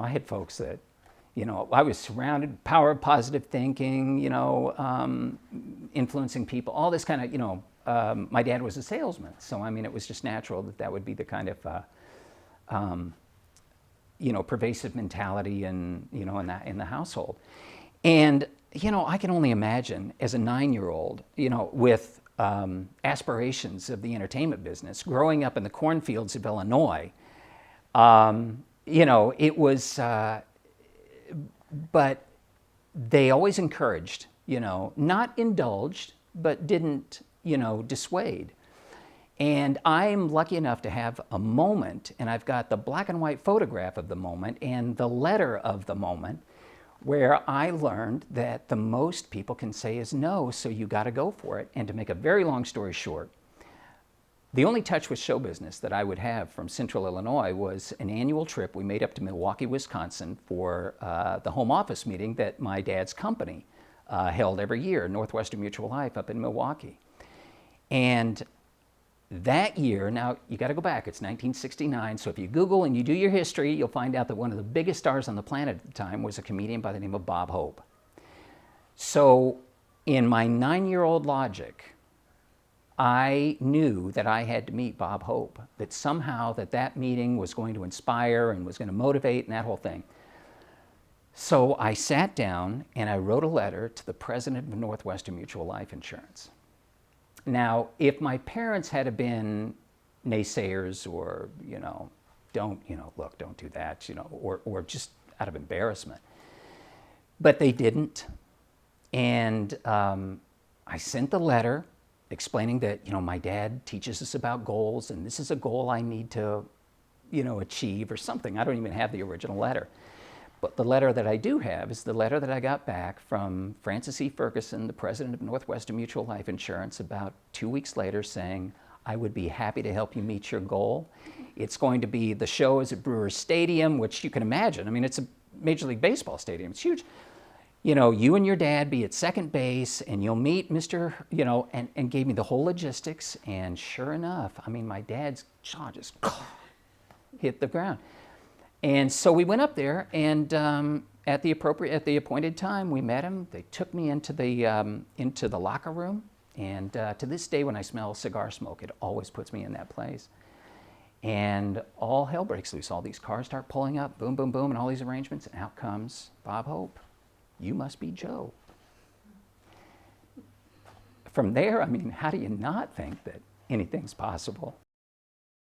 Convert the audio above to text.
I had folks that, I was surrounded, power of positive thinking, influencing people, all this kind of, my dad was a salesman. So, I mean, it was just natural that that would be the kind of, pervasive mentality in the household. And, I can only imagine as a 9-year-old, with aspirations of the entertainment business, growing up in the cornfields of Illinois, it was, but they always encouraged, not indulged, but didn't, dissuade. And I'm lucky enough to have a moment, and I've got the black and white photograph of the moment and the letter of the moment, where I learned that the most people can say is no, so you got to go for it. And to make a very long story short, the only touch with show business that I would have from Central Illinois was an annual trip we made up to Milwaukee, Wisconsin for the home office meeting that my dad's company held every year, Northwestern Mutual Life up in Milwaukee. And that year, now you got to go back, it's 1969, so if you Google and you do your history, you'll find out that one of the biggest stars on the planet at the time was a comedian by the name of Bob Hope. So in my 9-year-old logic, I knew that I had to meet Bob Hope, that somehow that meeting was going to inspire and was going to motivate and that whole thing. So I sat down and I wrote a letter to the president of Northwestern Mutual Life Insurance. Now, if my parents had been naysayers or, don't do that, or just out of embarrassment, but they didn't. And I sent the letter explaining that, my dad teaches us about goals and this is a goal I need to, achieve or something. I don't even have the original letter. But the letter that I do have is the letter that I got back from Francis E. Ferguson, the president of Northwestern Mutual Life Insurance, about 2 weeks later saying, I would be happy to help you meet your goal. It's going to be, the show is at Brewers Stadium, which you can imagine. I mean, it's a Major League Baseball stadium. It's huge. You and your dad be at second base and you'll meet Mr., and gave me the whole logistics. And sure enough, I mean, my dad's jaw just hit the ground. And so we went up there, and at the appointed time, we met him. They took me into the locker room, and to this day, when I smell cigar smoke, it always puts me in that place. And all hell breaks loose. All these cars start pulling up, boom, boom, boom, and all these arrangements. And out comes Bob Hope. You must be Joe. From there, I mean, how do you not think that anything's possible?